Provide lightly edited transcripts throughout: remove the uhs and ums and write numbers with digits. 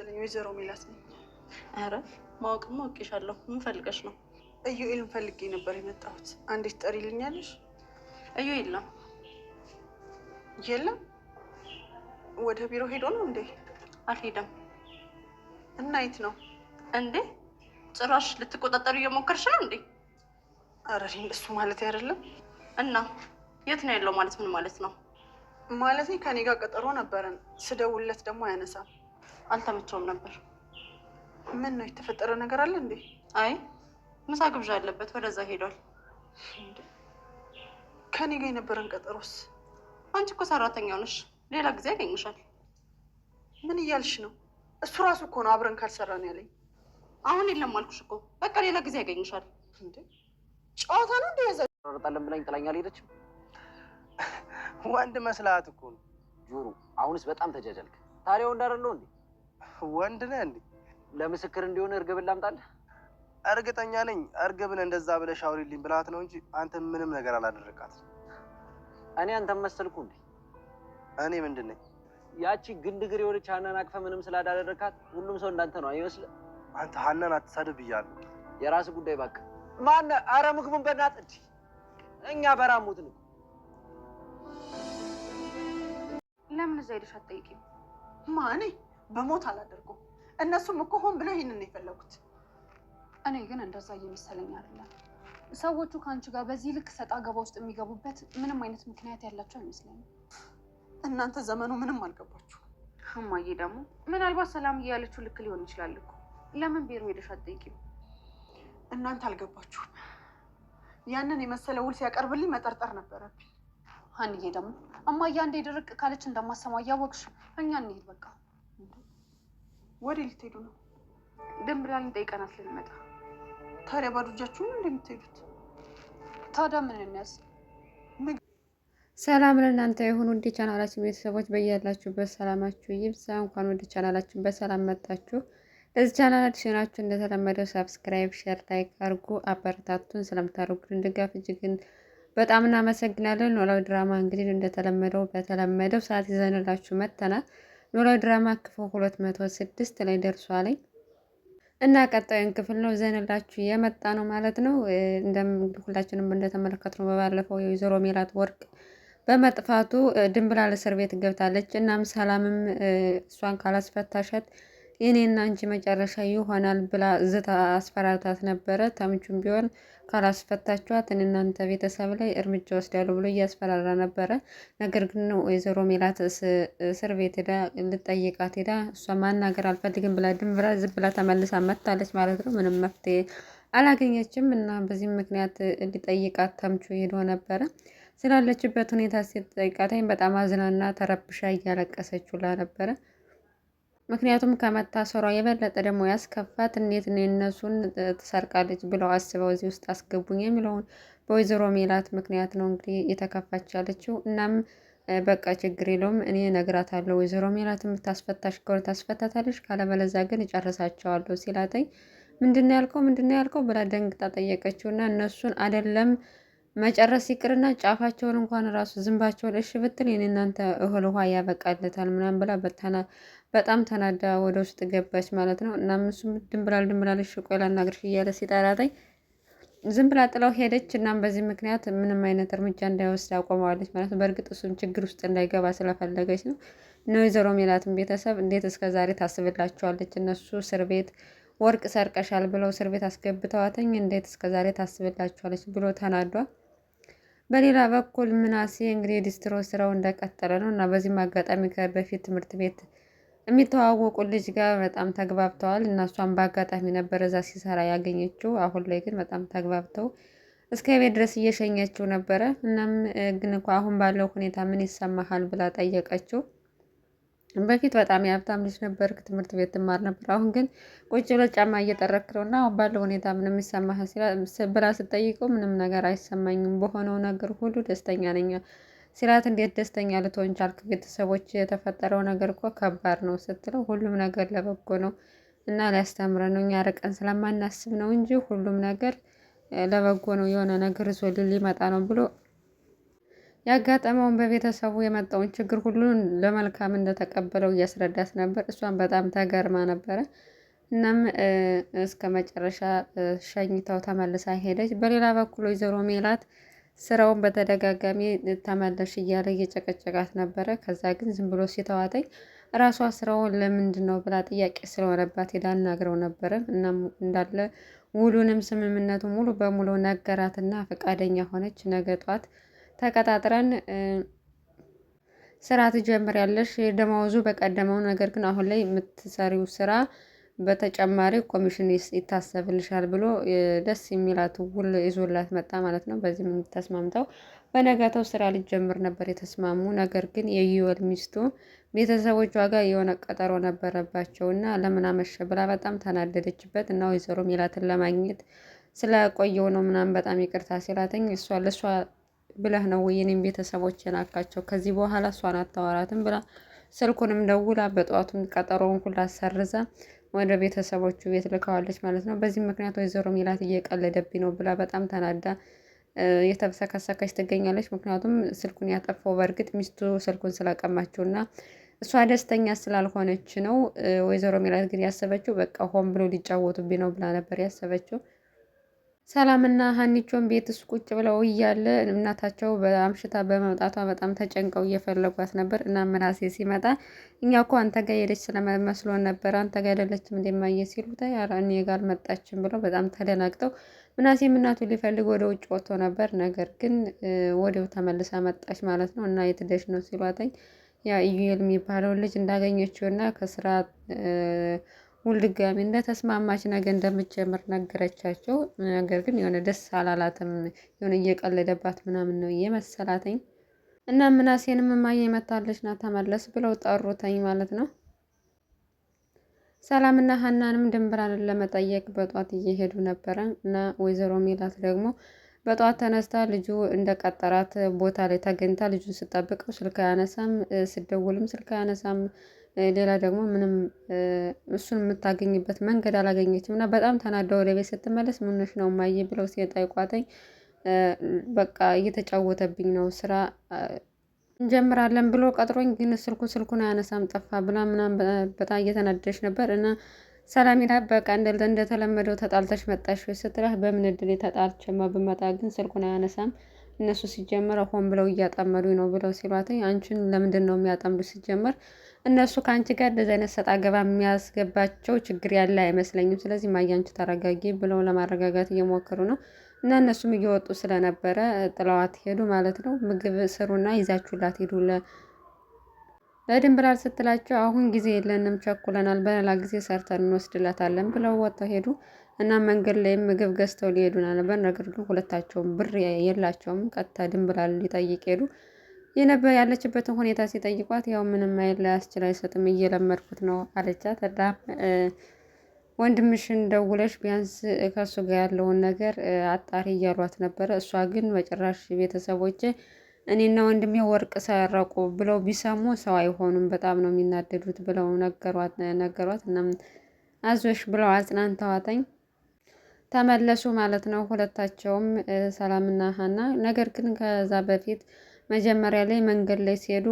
መሰለኝ ወይዘሮ ሜላት ነኝ። አረ ማወቅማ አውቄሻለሁ። ምን ፈልገሽ ነው? ኢዩኤልን ፈልጌ ነበር የመጣሁት። አንዴት ትጠሪልኛለሽ? እዩ የለም። የለም? ወደ ቢሮ ሄዶ ነው እንዴ? አልሄደም። እና የት ነው እንዴ? ጭራሽ ልትቆጣጠሩ እየሞከርሽ ነው እንዴ? አረ እሱ ማለት አይደለም። እና የት ነው ያለው ማለት ምን ማለት ነው? ማለት ከኔ ጋር ቀጠሮ ነበረን። ስደውልለት ደግሞ አያነሳም። አልተመቸውም ነበር። ምን ነው የተፈጠረ ነገር አለ እንዴ? አይ ምሳ ግብዣ አለበት፣ ወደዛ ሄዷል። ከኔ ጋር የነበረን ቀጠሮስ? አንቺ እኮ ሰራተኛው ነሽ፣ ሌላ ጊዜ ያገኝሻል። ምን እያልሽ ነው? እሱ ራሱ እኮ ነው አብረን ካልሰራን ያለኝ። አሁን የለም አልኩሽ እኮ። በቃ ሌላ ጊዜ ያገኝሻል። እንዴ ጨዋታ ነው እንደ ያዘ ሮጣለን ብላኝ ጥላኝ አልሄደችም። ወንድ መስላት እኮ ነው ጆሮ። አሁንስ በጣም ተጃጃልክ። ታዲያ ወንድ አይደለሁ እንዴ? ወንድ ነህ እንዴ? ለምስክር እንዲሆን እርግብን ላምጣልህ? እርግጠኛ ነኝ እርግብን እንደዛ ብለሽ አውሪልኝ ብላት ነው እንጂ አንተ ምንም ነገር አላደረካት። እኔ አንተን መሰልኩ እንዴ? እኔ ምንድን ነኝ? ያቺ ግንድግር የሆነች ሀናን አቅፈ ምንም ስላዳደረካት ሁሉም ሰው እንዳንተ ነው አይመስልህ? አንተ ሀናን አትሳደብ እያለሁ። የራስ ጉዳይ እባክህ። ማን? አረ ምግቡን በእናትህ እንጂ እኛ በራሙት ነው። ለምን እዛ ሄደሽ አትጠይቂም? እኔ በሞት አላደርገውም። እነሱም እኮ ሆን ብለው ይሄንን ነው የፈለጉት። እኔ ግን እንደዛ እየመሰለኝ አይደለም። ሰዎቹ ከአንቺ ጋር በዚህ ልክ ሰጣ ገባ ውስጥ የሚገቡበት ምንም አይነት ምክንያት ያላቸው አይመስለኝም። እናንተ ዘመኑ ምንም አልገባችሁ። እማዬ ደግሞ ምናልባት ሰላም እያለችው ልክ ሊሆን ይችላል እኮ። ለምን ቢሮ ሄደሽ አትጠይቂም? እናንተ አልገባችሁም። ያንን የመሰለ ውል ሲያቀርብልኝ መጠርጠር ነበረብኝ። ሀንዬ ደግሞ እማዬ አንዴ ድርቅ ካለች እንደማሰማ እያወቅሽ እኛ እንሂድ በቃ። ወደ ልትሄዱ ነው? ድንብላልን ጠይቀናት ልንመጣ። ታዲያ ባዶ እጃችሁን እንደምትሄዱት? ታዲያ ምን እንያዝ? ሰላም ለእናንተ የሆኑ ውድ ቻናላችን ቤተሰቦች በያላችሁበት ሰላማችሁ ይብዛ። እንኳን ወደ ቻናላችን በሰላም መጣችሁ። ለዚህ ቻናል አዲስ ናችሁ እንደተለመደው ሰብስክራይብ፣ ሼር፣ ላይክ አድርጉ። አበረታቱን። ስለምታደርጉልን ድጋፍ እጅግን በጣም እናመሰግናለን። ኖላዊ ድራማ እንግዲህ እንደተለመደው በተለመደው ሰዓት ይዘንላችሁ መጥተናል። ኖላዊ ድራማ ክፍል 206 ላይ ደርሷል እና ቀጣዩን ክፍል ነው ይዘንላችሁ የመጣ ነው ማለት ነው። ሁላችንም እንደተመለከትነው በባለፈው የወይዘሮ ሜላት ወርቅ በመጥፋቱ ድንብላል እስር ቤት ገብታለች። እናም ሰላምም እሷን ካላስፈታሻት የኔና አንቺ መጨረሻ ይሆናል ብላ ዝታ አስፈራርታት ነበረ። ተምቹም ቢሆን ካላስፈታችኋት እናንተ ቤተሰብ ላይ እርምጃ ወስዳለሁ ብሎ እያስፈራራ ነበረ። ነገር ግን ወይዘሮ ሜላት እስር ቤት ሄዳ ልጠይቃት ሄዳ እሷ ማናገር አልፈልግም ብላ ድንብላ ዝም ብላ ተመልሳ መታለች ማለት ነው። ምንም መፍትሄ አላገኘችም እና በዚህም ምክንያት ሊጠይቃት ተምቹ ሄዶ ነበረ። ስላለችበት ሁኔታ ሲጠይቃታኝ በጣም አዝናና ተረብሻ እያለቀሰች ውላ ነበረ። ምክንያቱም ከመታሰሯ የበለጠ ደግሞ ያስከፋት እንዴት ነው እነሱን ትሰርቃለች ብለው አስበው እዚህ ውስጥ አስገቡኝ የሚለውን በወይዘሮ ሜላት ምክንያት ነው እንግዲህ የተከፋች ያለችው። እናም በቃ ችግር የለውም እኔ እነግራታለሁ፣ ወይዘሮ ሜላት የምታስፈታሽ ከሆነ ታስፈታታለች፣ ካለበለዛ ግን እጨርሳቸዋለሁ ሲላተኝ ምንድን ነው ያልከው ብላ ደንግጣ ጠየቀችው። እና እነሱን አይደለም መጨረስ ይቅርና ጫፋቸውን እንኳን ራሱ ዝንባቸውን እሺ ብትል የኔ እናንተ እህል ውሃ ያበቃለታል ምናምን ብላ በጣም ተናዳ ወደ ውስጥ ገባች ማለት ነው። እና እሱም ድንብላል እሺ ቆይ ላናግርሽ እያለ ሲጠራታኝ ዝም ብላ ጥላው ሄደች። እናም በዚህ ምክንያት ምንም አይነት እርምጃ እንዳይወስድ አቆመዋለች ማለት ነው። በእርግጥ እሱም ችግር ውስጥ እንዳይገባ ስለፈለገች ነው። እነ ወይዘሮ ሜላትን ቤተሰብ እንዴት እስከ ዛሬ ታስብላቸዋለች? እነሱ እስር ቤት ወርቅ ሰርቀሻል ብለው እስር ቤት አስገብተዋትኝ እንዴት እስከ ዛሬ ታስብላቸዋለች ብሎ ተናዷል። በሌላ በኩል ምናሴ እንግዲህ ዲስትሮ ስራው እንደቀጠለ ነው እና በዚህም አጋጣሚ በፊት ትምህርት ቤት የሚተዋወቁ ልጅ ጋር በጣም ተግባብተዋል እና እሷም በአጋጣሚ ነበር እዛ ሲሰራ ያገኘችው። አሁን ላይ ግን በጣም ተግባብተው እስከ ቤት ድረስ እየሸኘችው ነበረ። እናም ግን እንኳ አሁን ባለው ሁኔታ ምን ይሰማሃል ብላ ጠየቀችው። በፊት በጣም የሀብታም ልጅ ነበር፣ ትምህርት ቤት ትማር ነበር። አሁን ግን ቁጭ ብሎ ጫማ እየጠረክ ነው እና አሁን ባለው ሁኔታ ምንም ይሰማህ ብላ ስጠይቀው ምንም ነገር አይሰማኝም፣ በሆነው ነገር ሁሉ ደስተኛ ነኝ ሲላት፣ እንዴት ደስተኛ ልትሆን ቻልክ? ቤተሰቦች የተፈጠረው ነገር እኮ ከባድ ነው ስትለው፣ ሁሉም ነገር ለበጎ ነው እና ሊያስተምረን ነው፣ እኛ ርቀን ስለማናስብ ነው እንጂ ሁሉም ነገር ለበጎ ነው፣ የሆነ ነገር ይዞልን ሊመጣ ነው ብሎ ያጋጠመውን በቤተሰቡ የመጣውን ችግር ሁሉን ለመልካም እንደተቀበለው እያስረዳት ነበር። እሷን በጣም ተገርማ ነበረ። እናም እስከ መጨረሻ ሸኝተው ተመልሳ ሄደች። በሌላ በኩል ወይዘሮ ሜላት ስራውን በተደጋጋሚ ተመለሽ እያለ እየጨቀጨቃት ነበረ። ከዛ ግን ዝም ብሎ ሲተዋተኝ ራሷ ስራውን ለምንድን ነው ብላ ጥያቄ ስለሆነባት ሄዳ አናግረው ነበረ። እናም እንዳለ ውሉንም ስምምነቱ ሙሉ በሙሉ ነገራትና ፈቃደኛ ሆነች። ነገ ጧት ተቀጣጥረን ስራ ትጀምሪያለሽ፣ ደመወዙ በቀደመው፣ ነገር ግን አሁን ላይ የምትሰሪው ስራ በተጨማሪ ኮሚሽን ይታሰብልሻል ብሎ ደስ የሚላት ውል ይዞላት መጣ ማለት ነው። በዚህም ተስማምተው በነጋታው ስራ ሊጀምር ነበር የተስማሙ። ነገር ግን የዩወል ሚስቱ ቤተሰቦቿ ጋር የሆነ ቀጠሮ ነበረባቸው እና ለምን አመሸ ብላ በጣም ተናደደችበት እና ወይዘሮ ሜላትን ለማግኘት ስለቆየው ነው ምናምን በጣም ይቅርታ ሲላተኝ እሷ ለእሷ ብለህ ነው ወይ የኔም ቤተሰቦች የናካቸው ከዚህ በኋላ እሷን አታወራትም ብላ ስልኩንም ደውላ በጠዋቱን ቀጠሮውን ሁላ ሰርዛ ወደ ቤተሰቦቹ ቤት ልከዋለች ማለት ነው። በዚህ ምክንያት ወይዘሮ ሜላት እየቀለደብኝ ነው ብላ በጣም ተናዳ የተብሰከሰከች ትገኛለች። ምክንያቱም ስልኩን ያጠፋው በእርግጥ ሚስቱ ስልኩን ስለቀማችው እና እሷ ደስተኛ ስላልሆነች ነው። ወይዘሮ ሜላት ግን ያሰበችው በቃ ሆን ብሎ ሊጫወቱብኝ ነው ብላ ነበር ያሰበችው። ሰላምና ሀኒቾን ቤት ውስጥ ቁጭ ብለው እያለ እናታቸው በአምሽታ በመምጣቷ በጣም ተጨንቀው እየፈለጓት ነበር እና ምናሴ ሲመጣ እኛ እኮ አንተ ጋር ሄደች ስለመስሎን ነበር፣ አንተ ጋር አይደለችም እንደማየ ሲሉት እኔ ጋር አልመጣችም ብለው በጣም ተደናግጠው ምናሴም እናቱን ሊፈልግ ወደ ውጭ ወጥቶ ነበር። ነገር ግን ወዲያው ተመልሳ መጣች ማለት ነው። እና የት ሄደሽ ነው ሲሏተኝ ያ ኢዩኤል የሚባለውን ልጅ እንዳገኘችው እና ከስራ ሁል ድጋሚ እንደተስማማች ነገር እንደምትጀምር ነገረቻቸው። ነገር ግን የሆነ ደስ አላላትም። የሆነ እየቀለደባት ምናምን ነው እየመሰላተኝ እና ምናሴንም እማዬ መታለች ና ተመለስ ብለው ጠሩተኝ ማለት ነው። ሰላምና ሀናንም ድንብራንን ለመጠየቅ በጧት እየሄዱ ነበረ እና ወይዘሮ ሜላት ደግሞ በጧት ተነስታ ልጁ እንደቀጠራት ቦታ ላይ ተገኝታ ልጁን ስጠብቀው ስልክ አያነሳም፣ ስደውልም ስልክ አያነሳም። ሌላ ደግሞ ምንም እሱን የምታገኝበት መንገድ አላገኘችም እና በጣም ተናዳ ወደ ቤት ስትመለስ ምንሽ ነው እማዬ ብለው ሲጠይቋተኝ በቃ እየተጫወተብኝ ነው ስራ እንጀምራለን ብሎ ቀጥሮኝ ግን ስልኩን አያነሳም ጠፋ ብላ ምናምን በጣም እየተናደደች ነበር። እና ሰላሚና በቃ እንደተለመደው ተጣልተሽ መጣሽ ወይ ስትላት በምን እድል ተጣልቼማ ብመጣ ግን ስልኩን አያነሳም፣ እነሱ ሲጀመር ሆን ብለው እያጠመዱኝ ነው ብለው ሲሏተኝ አንቺን ለምንድን ነው የሚያጠምዱ ሲጀመር እነሱ ከአንቺ ጋር እንደዚህ አይነት ሰጣ ገባ የሚያስገባቸው ችግር ያለ አይመስለኝም። ስለዚህ ማያንቺ ተረጋጊ ብለው ለማረጋጋት እየሞከሩ ነው። እና እነሱም እየወጡ ስለነበረ ጥለዋት ሄዱ ማለት ነው። ምግብ ስሩና ይዛችሁላት ሄዱ ለድንብላል ስትላቸው አሁን ጊዜ የለንም ቸኩለናል፣ በሌላ ጊዜ ሰርተን እንወስድላታለን ብለው ወጥተው ሄዱ። እና መንገድ ላይም ምግብ ገዝተው ሊሄዱ ነበር። ነገር ግን ሁለታቸውም ብር የላቸውም። ቀጥታ ድንብላል ሊጠይቅ ሄዱ። የነበር ያለችበትን ሁኔታ ሲጠይቋት ያው ምንም አይል ላያስችል አይሰጥም እየለመድኩት ነው አለቻት። እና ወንድምሽን ደውለሽ ቢያንስ ከሱ ጋር ያለውን ነገር አጣሪ እያሏት ነበረ። እሷ ግን በጭራሽ ቤተሰቦቼ እኔና ወንድሜ ወርቅ ሳያራቁ ብለው ቢሰሙ ሰው አይሆኑም፣ በጣም ነው የሚናደዱት ብለው ነገሯት። እና አዞሽ ብለው አጽናንተዋተኝ ተመለሱ ማለት ነው ሁለታቸውም ሰላምና ሀና። ነገር ግን ከዛ በፊት መጀመሪያ ላይ መንገድ ላይ ሲሄዱ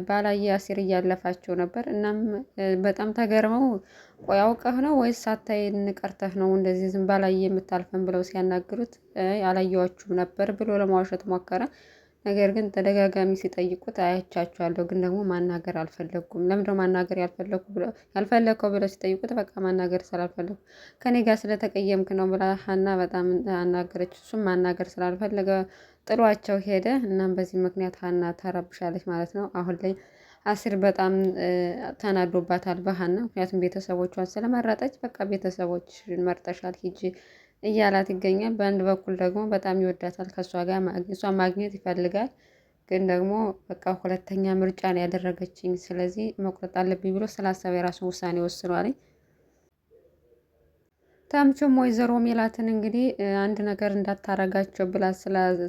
ባላየ አሲር እያለፋቸው ነበር። እናም በጣም ተገርመው ቆይ አውቀህ ነው ወይስ ሳታይ ንቀርተህ ነው እንደዚህ ዝም ባላየ የምታልፈን ብለው ሲያናግሩት አላየዋችሁም ነበር ብሎ ለማዋሸት ሞከረ። ነገር ግን ተደጋጋሚ ሲጠይቁት አያቻቸዋለሁ ግን ደግሞ ማናገር አልፈለኩም። ለምንድነው ማናገር ያልፈለግከው ብለው ሲጠይቁት በቃ ማናገር ስላልፈለኩ ከኔ ጋር ስለተቀየምክ ነው ብላ ሀና በጣም አናገረች። እሱም ማናገር ስላልፈለገ ጥሏቸው ሄደ። እናም በዚህ ምክንያት ሀና ተረብሻለች ማለት ነው። አሁን ላይ አሲር በጣም ተናዶባታል በሀና ምክንያቱም ቤተሰቦቿን ስለመረጠች በቃ ቤተሰቦች መርጠሻል ሂጂ እያላት ይገኛል። በአንድ በኩል ደግሞ በጣም ይወዳታል፣ ከእሷ ጋር እሷን ማግኘት ይፈልጋል። ግን ደግሞ በቃ ሁለተኛ ምርጫ ነው ያደረገችኝ፣ ስለዚህ መቁረጥ አለብኝ ብሎ ስላሰበ የራሱን ውሳኔ ወስኗል። ተምቹም ወይዘሮ ሜላትን እንግዲህ አንድ ነገር እንዳታረጋቸው ብላ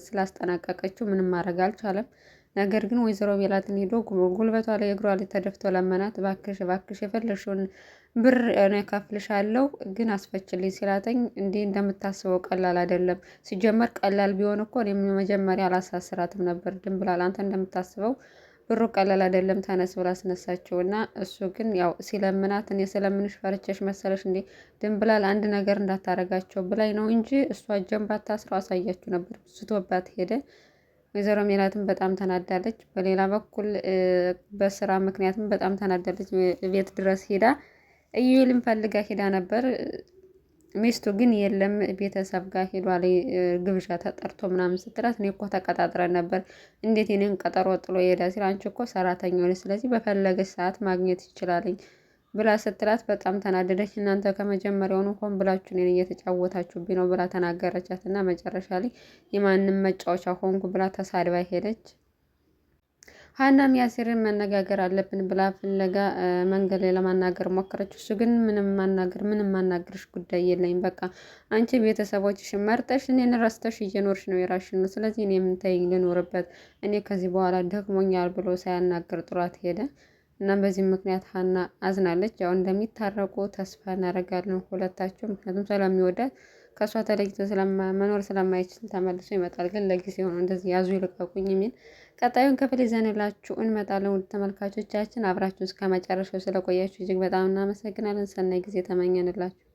ስላስጠናቀቀችው ምንም ማድረግ አልቻለም። ነገር ግን ወይዘሮ ሜላትን ሄዶ ጉልበቷ ላይ እግሯ ላይ ተደፍቶ ለመናት። እባክሽ እባክሽ የፈለግሽውን ብር እኔ እከፍልሻለሁ ግን አስፈችልኝ ሲላተኝ እንዲህ እንደምታስበው ቀላል አይደለም። ሲጀመር ቀላል ቢሆን እኮ እኔም መጀመሪያ አላሳስራትም ነበር። ድንብላል አንተ እንደምታስበው ብሩ ቀላል አይደለም ተነስ ብላ አስነሳችው እና እሱ ግን ያው ሲለምናት እኔ ስለምንሽ ፈርቸሽ መሰለሽ እንዴ ድንብላል አንድ ነገር እንዳታረጋቸው ብላኝ ነው እንጂ እሷ እጄን ባታስረው አሳያችሁ ነበር። ስቶባት ሄደ። ወይዘሮ ሜላትም በጣም ተናዳለች። በሌላ በኩል በስራ ምክንያትም በጣም ተናዳለች። ቤት ድረስ ሄዳ እዩልም ፈልጋ ሄዳ ነበር። ሚስቱ ግን የለም ቤተሰብ ጋር ሄዷል ግብዣ ተጠርቶ ምናምን ስትላት እኔ እኮ ተቀጣጥረን ነበር እንዴት የኔን ቀጠሮ ጥሎ ይሄዳ ሲል አንቺ እኮ ሰራተኛ ሆነች ስለዚህ በፈለገች ሰዓት ማግኘት ይችላልኝ ብላ ስትላት በጣም ተናደደች። እናንተ ከመጀመሪያውኑ ሆን ብላችሁ እኔን እየተጫወታችሁብኝ ነው ብላ ተናገረቻት እና መጨረሻ ላይ የማንም መጫወቻ ሆንኩ ብላ ተሳድባ ሄደች። ሀናም ያሲርን መነጋገር አለብን ብላ ፍለጋ መንገድ ላይ ለማናገር ሞከረች። እሱ ግን ምንም ማናገርሽ ጉዳይ የለኝም፣ በቃ አንቺ ቤተሰቦችሽን መርጠሽ እኔን ረስተሽ እየኖርሽ ነው የራስሽን ነው፣ ስለዚህ እኔ የምንተይኝ ልኖርበት እኔ ከዚህ በኋላ ደክሞኛል ብሎ ሳያናገር ጥሯት ሄደ። እናም በዚህ ምክንያት ሀና አዝናለች። ያው እንደሚታረቁ ተስፋ እናደርጋለን ሁለታቸው፣ ምክንያቱም ስለሚወዳት ከእሷ ተለይቶ መኖር ስለማይችል ተመልሶ ይመጣል። ግን ለጊዜው ነው እንደዚህ ያዙ ይልቀቁኝ የሚል ቀጣዩን ክፍል ይዘንላችሁ እንመጣለን። ውድ ተመልካቾቻችን አብራችሁ እስከ መጨረሻው ስለቆያችሁ እጅግ በጣም እናመሰግናለን። ሰናይ ጊዜ ተመኘንላችሁ።